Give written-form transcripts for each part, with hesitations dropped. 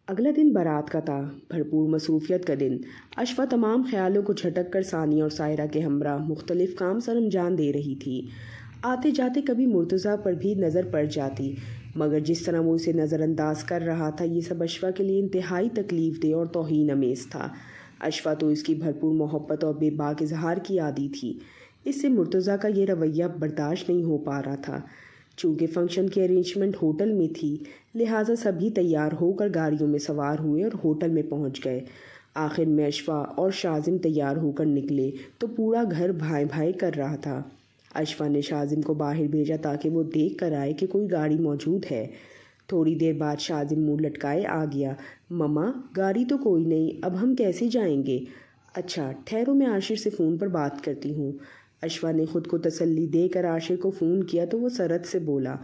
اگلا دن بارات کا تھا، بھرپور مصروفیت کا دن۔ اشفا تمام خیالوں کو جھٹک کر ثانیہ اور سائرہ کے ہمراہ مختلف کام سر انجام دے رہی تھی۔ آتے جاتے کبھی مرتضیٰ پر بھی نظر پڑ جاتی، مگر جس طرح وہ اسے نظر انداز کر رہا تھا یہ سب اشفا کے لیے انتہائی تکلیف دہ اور توہین آمیز تھا۔ اشفا تو اس کی بھرپور محبت اور بے باک اظہار کی عادی تھی، اس سے مرتضیٰ کا یہ رویہ برداشت نہیں ہو پا رہا تھا۔ چونکہ فنکشن کی ارینجمنٹ ہوٹل میں تھی، لہٰذا سبھی تیار ہو کر گاڑیوں میں سوار ہوئے اور ہوٹل میں پہنچ گئے۔ آخر میں اشفا اور شاذم تیار ہو کر نکلے تو پورا گھر بھائی بھائی کر رہا تھا۔ اشفا نے شاذم کو باہر بھیجا تاکہ وہ دیکھ کر آئے کہ کوئی گاڑی موجود ہے۔ تھوڑی دیر بعد شاذم منہ لٹکائے آ گیا۔ مما، گاڑی تو کوئی نہیں، اب ہم کیسے جائیں گے؟ اچھا ٹھہرو، میں عاشر سے فون پر بات کرتی ہوں۔ اشفا نے خود کو تسلی دے کر عاشر کو فون کیا تو وہ سرعت سے بولا،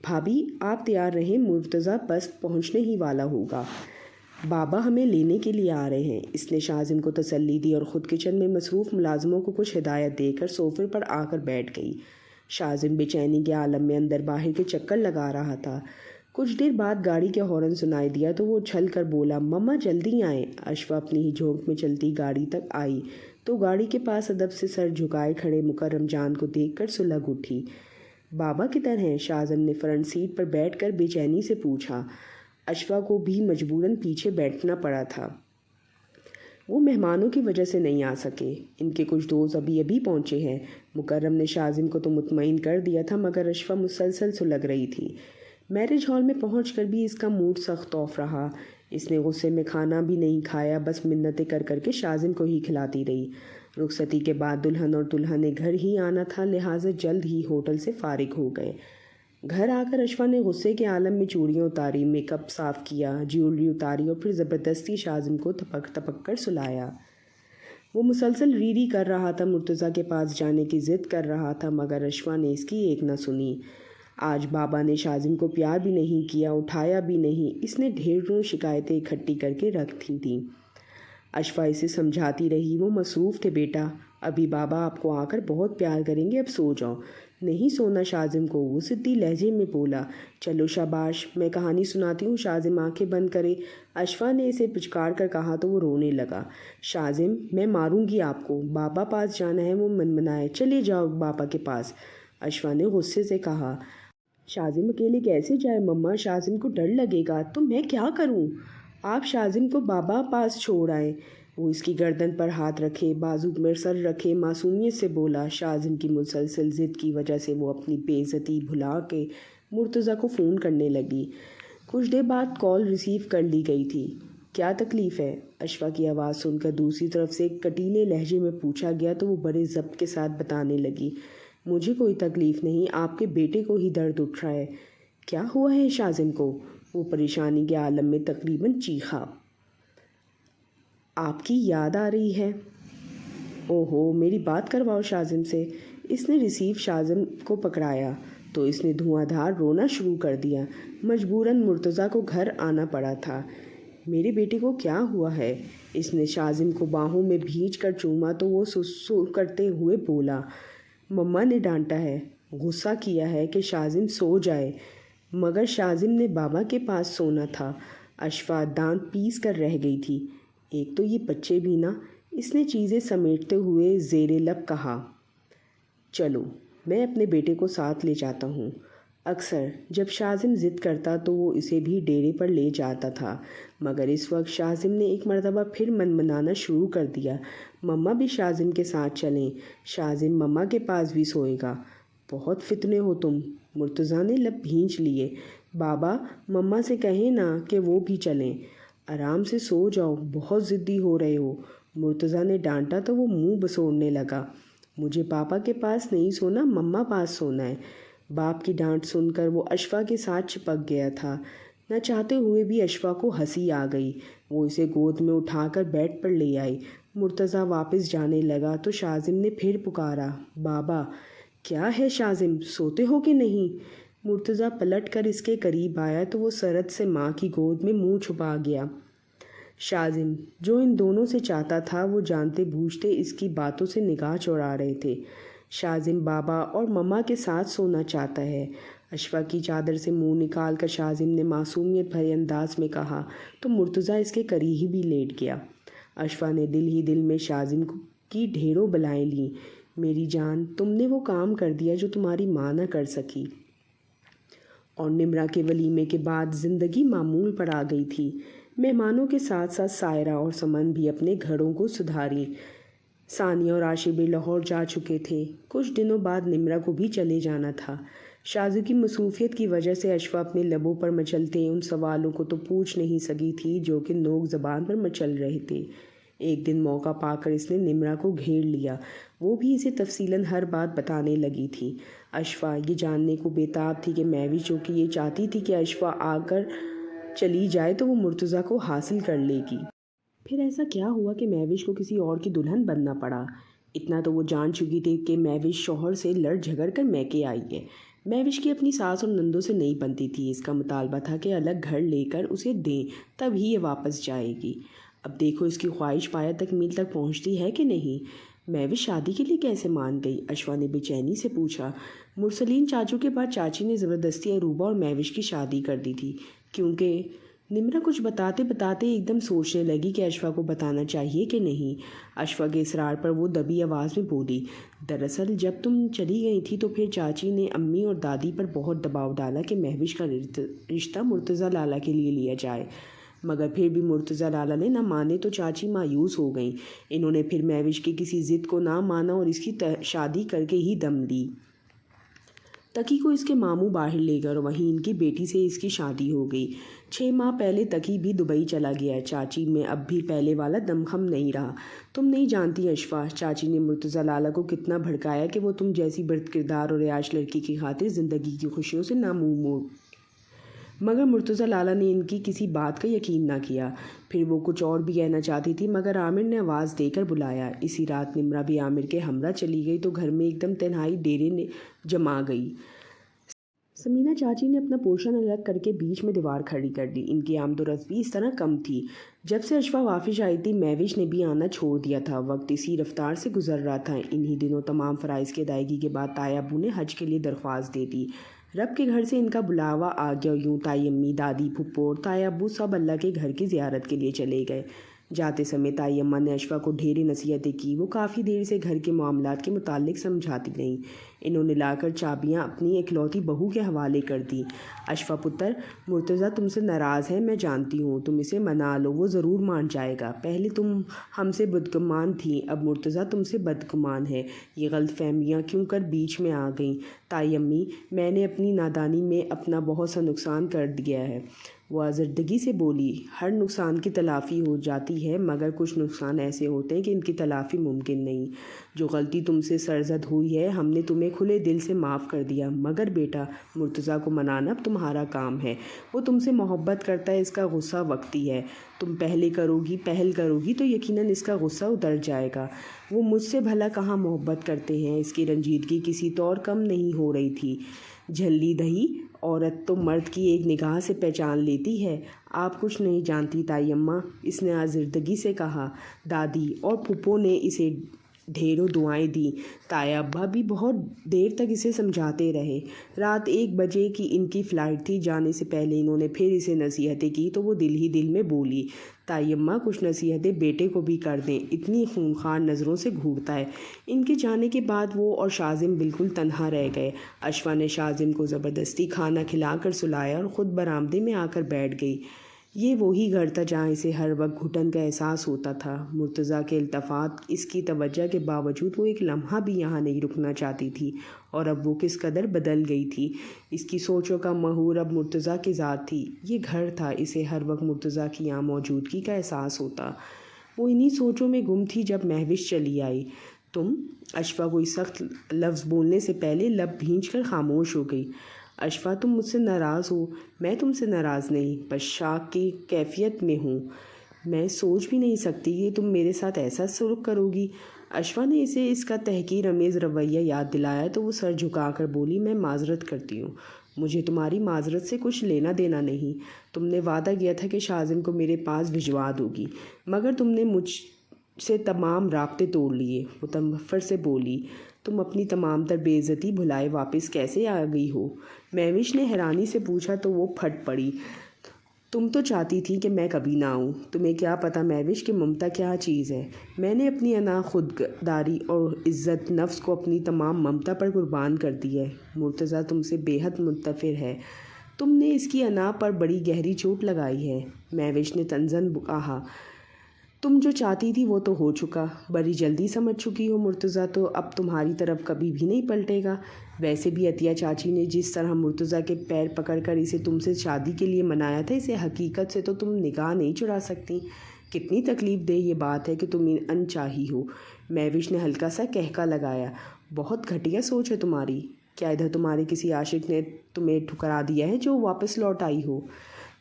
بھابھی آپ تیار رہیں، مرتضیٰ بس پہنچنے ہی والا ہوگا، بابا ہمیں لینے کے لیے آ رہے ہیں۔ اس نے شاذم کو تسلی دی اور خود کچن میں مصروف ملازموں کو کچھ ہدایت دے کر صوفے پر آ کر بیٹھ گئی۔ شاذم بے چینی کے عالم میں اندر باہر کے چکر لگا رہا تھا۔ کچھ دیر بعد گاڑی کے ہارن سنائی دیا تو وہ اچھل کر بولا، مما جلدی آئیں۔ اشفا اپنی ہی جھونک میں چلتی گاڑی تک آئی تو گاڑی کے پاس ادب سے سر جھکائے کھڑے مکرم جان کو دیکھ کر سلگ اٹھی۔ بابا کدھر ہیں؟ شاذم نے فرنٹ سیٹ پر بیٹھ کر بے چینی سے پوچھا۔ اشفا کو بھی مجبوراً پیچھے بیٹھنا پڑا تھا، وہ مہمانوں کی وجہ سے نہیں آ سکے، ان کے کچھ دوست ابھی ابھی پہنچے ہیں۔ مکرم نے شاذم کو تو مطمئن کر دیا تھا مگر اشفا مسلسل سلگ رہی تھی۔ میرج ہال میں پہنچ کر بھی اس کا موڈ سخت آف رہا۔ اس نے غصے میں کھانا بھی نہیں کھایا، بس منتیں کر کر کے شاذم کو ہی کھلاتی رہی۔ رخصتی کے بعد دلہن اور دلہا نے گھر ہی آنا تھا، لہٰذا جلد ہی ہوٹل سے فارغ ہو گئے۔ گھر آ کر اشفا نے غصے کے عالم میں چوڑیاں اتاری، میک اپ صاف کیا، جیولری اتاری اور پھر زبردستی شاذم کو تپک تپک کر سلایا۔ وہ مسلسل ری ری کر رہا تھا، مرتضیٰ کے پاس جانے کی ضد کر رہا تھا مگر اشفا نے اس کی ایک نہ سنی۔ آج بابا نے شاذم کو پیار بھی نہیں کیا، اٹھایا بھی نہیں، اس نے ڈھیروں شکایتیں اکٹھی کر کے رکھ دی تھیں۔ اشفا اسے سمجھاتی رہی، وہ مصروف تھے بیٹا، ابھی بابا آپ کو آ کر بہت پیار کریں گے، اب سو جاؤ۔ نہیں سونا شاذم کو، وہ ضدی لہجے میں بولا۔ چلو شاباش، میں کہانی سناتی ہوں، شاذم آنکھیں بند کرے۔ اشفا نے اسے پچکار کر کہا تو وہ رونے لگا۔ شاذم، میں ماروں گی آپ کو، بابا پاس جانا ہے، وہ منمنائے، چلے جاؤ بابا کے پاس۔ اشفا نے غصے سے کہا، شاذم اکیلے کیسے جائے مما، شاذم کو ڈر لگے گا، تو میں کیا کروں؟ آپ شاذم کو بابا پاس چھوڑ آئیں۔ وہ اس کی گردن پر ہاتھ رکھے، بازو پر سر رکھے معصومیت سے بولا۔ شاذم کی مسلسل ضد کی وجہ سے وہ اپنی بے عزتی بھلا کے مرتضیٰ کو فون کرنے لگی۔ کچھ دیر بعد کال ریسیو کر لی گئی تھی۔ کیا تکلیف ہے؟ اشفا کی آواز سن کر دوسری طرف سے ایک کٹیلے لہجے میں پوچھا گیا تو وہ بڑے ضبط کے ساتھ بتانے لگی، مجھے کوئی تکلیف نہیں، آپ کے بیٹے کو ہی درد اٹھ رہا ہے۔ کیا ہوا ہے شاذم کو؟ وہ پریشانی کے عالم میں تقریباً چیخا۔ آپ کی یاد آ رہی ہے؟ اوہو، میری بات کرواؤ شاذم سے۔ اس نے ریسیو شاذم کو پکڑایا تو اس نے دھواں دھار رونا شروع کر دیا۔ مجبوراً مرتضیٰ کو گھر آنا پڑا تھا۔ میرے بیٹے کو کیا ہوا ہے؟ اس نے شاذم کو باہوں میں بھینچ کر چوما تو وہ سسر کرتے ہوئے بولا، مما نے ڈانٹا ہے، غصہ کیا ہے کہ شاذم سو جائے، مگر شاذم نے بابا کے پاس سونا تھا۔ اشفا دانت پیس کر رہ گئی تھی۔ ایک تو یہ بچے بھی نا، اس نے چیزیں سمیٹتے ہوئے زیر لب کہا، چلو میں اپنے بیٹے کو ساتھ لے جاتا ہوں۔ اکثر جب شاذم ضد کرتا تو وہ اسے بھی ڈیرے پر لے جاتا تھا، مگر اس وقت شاذم نے ایک مرتبہ پھر منمنانا شروع کر دیا، مما بھی شاذم کے ساتھ چلیں، شاذم مما کے پاس بھی سوئے گا۔ بہت فتنے ہو تم، مرتضیٰ نے لب بھینچ لیے۔ بابا مما سے کہیں نا کہ وہ بھی چلیں، آرام سے سو جاؤ، بہت ضدی ہو رہے ہو۔ مرتضیٰ نے ڈانٹا تو وہ منہ بسوڑنے لگا، مجھے پاپا کے پاس نہیں سونا، مما پاس سونا ہے۔ باپ کی ڈانٹ سن کر وہ اشفا کے ساتھ چپک گیا تھا۔ نہ چاہتے ہوئے بھی اشفا کو ہنسی آ گئی، وہ اسے گود میں اٹھا کر بیڈ پر لے آئی۔ مرتضیٰ واپس جانے لگا تو شاذم نے پھر پکارا، بابا۔ کیا ہے شاذم، سوتے ہو کہ نہیں؟ مرتضیٰ پلٹ کر اس کے قریب آیا تو وہ سرعت سے ماں کی گود میں منہ چھپا گیا۔ شاذم جو ان دونوں سے چاہتا تھا وہ جانتے بوجھتے اس کی باتوں سے نگاہ چڑھا رہے تھے۔ شاذم بابا اور مما کے ساتھ سونا چاہتا ہے، اشفا کی چادر سے منہ نکال کر شاذم نے معصومیت بھرے انداز میں کہا تو مرتضیٰ اس کے قریب ہی لیٹ گیا۔ اشفا نے دل ہی دل میں شاذم کی ڈھیروں بلائیں لیں۔ میری جان، تم نے وہ کام کر دیا جو تمہاری ماں نہ کر سکی۔ اور نمرہ کے ولیمے کے بعد زندگی معمول پر آ گئی تھی۔ مہمانوں کے ساتھ ساتھ سائرہ اور سمن بھی اپنے گھروں کو سدھاریں۔ ثانیہ اور عاشق بھی لاہور جا چکے تھے۔ کچھ دنوں بعد نمرہ کو بھی چلے جانا تھا۔ شازو کی مصروفیت کی وجہ سے اشفا اپنے لبوں پر مچلتے ان سوالوں کو تو پوچھ نہیں سکی تھی جو کہ نوک زبان پر مچل رہے تھے۔ ایک دن موقع پا کر اس نے نمرہ کو گھیر لیا۔ وہ بھی اسے تفصیلاً ہر بات بتانے لگی تھی۔ اشفا یہ جاننے کو بےتاب تھی کہ مہوش جو کہ یہ چاہتی تھی کہ اشفا آ کر چلی جائے تو وہ مرتضیٰ کو حاصل کر لے گی۔ پھر ایسا کیا ہوا کہ مہوش کو کسی اور کی دلہن بننا پڑا؟ اتنا تو وہ جان چکی تھی کہ مہوش شوہر سے لڑ جھگڑ کر میکے آئی ہے۔ مہوش کی اپنی ساس اور نندوں سے نہیں بنتی تھی۔ اس کا مطالبہ تھا کہ الگ گھر لے کر اسے دیں، تب ہی یہ واپس جائے گی۔ اب دیکھو اس کی خواہش پایا تکمیل تک پہنچتی ہے کہ نہیں۔ مہوش شادی کے لیے کیسے مان گئی؟ اشفا نے بے چینی سے پوچھا۔ مرسلین چاچو کے بعد چاچی نے زبردستی عروبہ اور مہوش کی شادی کر دی تھی، کیونکہ نمرہ کچھ بتاتے بتاتے ایک دم سوچنے لگی کہ اشفا کو بتانا چاہیے کہ نہیں۔ اشفا کے اصرار پر وہ دبی آواز میں بولی، دراصل جب تم چلی گئی تھی تو پھر چاچی نے امی اور دادی پر بہت دباؤ ڈالا کہ مہوش کا رشتہ مرتضیٰ لالا کے لیے لیا جائے، مگر پھر بھی مرتضیٰ لالا نے نہ مانے تو چاچی مایوس ہو گئیں۔ انہوں نے پھر مہوش کی کسی ضد کو نہ مانا اور اس کی شادی کر کے ہی دم لی۔ تقی کو اس کے ماموں باہر لے گئے اور وہیں ان کی بیٹی سے اس کی شادی ہو گئی۔ 6 ماہ پہلے تقی بھی دبئی چلا گیا ہے۔ چاچی میں اب بھی پہلے والا دمخم نہیں رہا۔ تم نہیں جانتی اشفا، چاچی نے مرتضیٰ لالا کو کتنا بھڑکایا کہ وہ تم جیسی برد کردار اور عیاش لڑکی کی خاطر زندگی کی خوشیوں سے نہ منہ موڑ، مگر مرتضیٰ لالا نے ان کی کسی بات کا یقین نہ کیا۔ پھر وہ کچھ اور بھی کہنا چاہتی تھی مگر عامر نے آواز دے کر بلایا۔ اسی رات نمرہ بھی عامر کے ہمراہ چلی گئی تو گھر میں ایک دم تنہائی ڈیرے جما گئی۔ سمینہ چاچی نے اپنا پورشن الگ کر کے بیچ میں دیوار کھڑی کر دی۔ ان کی آمد و رفت بھی اس طرح کم تھی۔ جب سے اشفا واپس آئی تھی مہوش نے بھی آنا چھوڑ دیا تھا۔ وقت اسی رفتار سے گزر رہا تھا۔ انہی دنوں تمام فرائض کی ادائیگی کے بعد تایا ابو نے حج کے لیے درخواست دے دی۔ رب کے گھر سے ان کا بلاوا آ گیا اور یوں تائی امی، دادی، پھپھو اور تایا ابو سب اللہ کے گھر کی زیارت کے لیے چلے گئے۔ جاتے سمے تائی اماں نے اشفا کو ڈھیرے نصیحتیں کی۔ وہ کافی دیر سے گھر کے معاملات کے متعلق سمجھاتی رہیں۔ انہوں نے لا کر چابیاں اپنی اکلوتی بہو کے حوالے کر دیں۔ اشفا پتر، مرتضیٰ تم سے ناراض ہے، میں جانتی ہوں، تم اسے منا لو، وہ ضرور مان جائے گا۔ پہلے تم ہم سے بدگمان تھیں، اب مرتضیٰ تم سے بدگمان ہے۔ یہ غلط فہمیاں کیوں کر بیچ میں آ گئیں؟ تائی امی، میں نے اپنی نادانی میں اپنا بہت سا نقصان کر دیا ہے، وہ آزردگی سے بولی۔ ہر نقصان کی تلافی ہو جاتی ہے مگر کچھ نقصان ایسے ہوتے ہیں کہ ان کی تلافی ممکن نہیں۔ جو غلطی تم سے سرزد ہوئی ہے ہم نے تمہیں کھلے دل سے معاف کر دیا، مگر بیٹا مرتضیٰ کو منانا اب تمہارا کام ہے۔ وہ تم سے محبت کرتا ہے، اس کا غصہ وقتی ہے۔ تم پہل کرو گی تو یقیناً اس کا غصہ اتر جائے گا۔ وہ مجھ سے بھلا کہاں محبت کرتے ہیں؟ اس کی رنجیدگی کسی طور کم نہیں ہو رہی تھی۔ جھلی دہی عورت تو مرد کی ایک نگاہ سے پہچان لیتی ہے۔ آپ کچھ نہیں جانتی تائی اماں، اس نے آزردگی سے کہا۔ دادی اور پھپھو نے اسے ڈھیروں دعائیں دیں۔ تایا ابا بھی بہت دیر تک اسے سمجھاتے رہے۔ رات 1 بجے کی ان کی فلائٹ تھی۔ جانے سے پہلے انہوں نے پھر اسے نصیحتیں کی تو وہ دل ہی دل میں بولی، تائی اماں کچھ نصیحتیں بیٹے کو بھی کر دیں، اتنی خونخوار نظروں سے گھورتا ہے۔ ان کے جانے کے بعد وہ اور شاذم بالکل تنہا رہ گئے۔ اشفا نے شاذم کو زبردستی کھانا کھلا کر سلایا اور خود برآمدے میں آ کر بیٹھ گئی۔ یہ وہی گھر تھا جہاں اسے ہر وقت گھٹن کا احساس ہوتا تھا۔ مرتضیٰ کے التفات، اس کی توجہ کے باوجود وہ ایک لمحہ بھی یہاں نہیں رکنا چاہتی تھی، اور اب وہ کس قدر بدل گئی تھی۔ اس کی سوچوں کا محور اب مرتضیٰ کی ذات تھی۔ یہ گھر تھا، اسے ہر وقت مرتضیٰ کی یہاں موجودگی کا احساس ہوتا۔ وہ انہی سوچوں میں گم تھی جب مہوش چلی آئی۔ تم؟ اشفا کوئی سخت لفظ بولنے سے پہلے لب بھینچ کر خاموش ہو گئی۔ اشفا، تم مجھ سے ناراض ہو؟ میں تم سے ناراض نہیں، بس شاک کی کیفیت میں ہوں۔ میں سوچ بھی نہیں سکتی کہ تم میرے ساتھ ایسا سلوک کرو گی۔ اشفا نے اسے اس کا تحقیر آمیز رویہ یاد دلایا تو وہ سر جھکا کر بولی، میں معذرت کرتی ہوں، مجھے تمہاری معذرت سے کچھ لینا دینا نہیں۔ تم نے وعدہ کیا تھا کہ شاذم کو میرے پاس بھجوا دو گی، مگر تم نے سے تمام رابطے توڑ لیے۔ وہ تنفر سے بولی، تم اپنی تمام تر بے عزتی بھلائے واپس کیسے آ گئی ہو؟ مہوش نے حیرانی سے پوچھا تو وہ پھٹ پڑی، تم تو چاہتی تھی کہ میں کبھی نہ آؤں۔ تمہیں کیا پتہ مہوش کہ ممتا کیا چیز ہے؟ میں نے اپنی انا، خودداری اور عزت نفس کو اپنی تمام ممتا پر قربان کر دی ہے۔ مرتضیٰ تم سے بے حد متفر ہے، تم نے اس کی انا پر بڑی گہری چوٹ لگائی ہے۔ مہوش نے تنزن کہا، تم جو چاہتی تھی وہ تو ہو چکا، بڑی جلدی سمجھ چکی ہو مرتضیٰ تو اب تمہاری طرف کبھی بھی نہیں پلٹے گا۔ ویسے بھی عطیہ چاچی نے جس طرح مرتضیٰ کے پیر پکڑ کر اسے تم سے شادی کے لیے منایا تھا، اسے حقیقت سے تو تم نگاہ نہیں چرا سکتی۔ کتنی تکلیف دہ یہ بات ہے کہ تم انچاہی ہو۔ مہوش نے ہلکا سا کہکا لگایا، بہت گھٹیا سوچ ہے تمہاری۔ کیا ادھر تمہارے کسی عاشق نے تمہیں ٹھکرا دیا ہے جو واپس لوٹ آئی ہو؟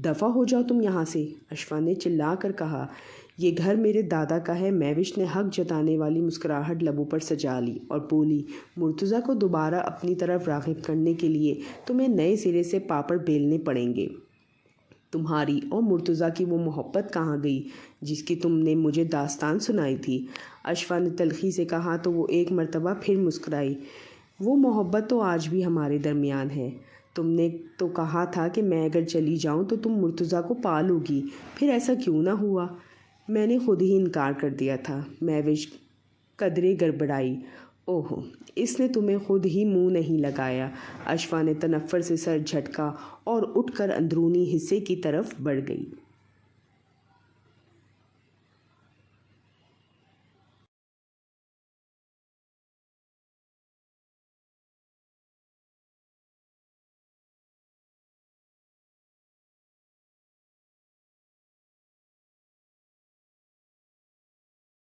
دفع ہو جاؤ تم یہاں سے، اشفا نے چلا کر کہا۔ یہ گھر میرے دادا کا ہے۔ مہوش نے حق جتانے والی مسکراہٹ لبوں پر سجا لی اور بولی، مرتضیٰ کو دوبارہ اپنی طرف راغب کرنے کے لیے تمہیں نئے سرے سے پاپڑ بیلنے پڑیں گے۔ تمہاری اور مرتضیٰ کی وہ محبت کہاں گئی جس کی تم نے مجھے داستان سنائی تھی؟ اشفا نے تلخی سے کہا تو وہ ایک مرتبہ پھر مسکرائی۔ وہ محبت تو آج بھی ہمارے درمیان ہے۔ تم نے تو کہا تھا کہ میں اگر چلی جاؤں تو تم مرتضیٰ کو پالو گی، پھر ایسا کیوں نہ ہوا؟ میں نے خود ہی انکار کر دیا تھا۔ مہوش قدرے گڑبڑائی، اوہ، اس نے تمہیں خود ہی منہ نہیں لگایا۔ اشفا نے تنفر سے سر جھٹکا اور اٹھ کر اندرونی حصے کی طرف بڑھ گئی۔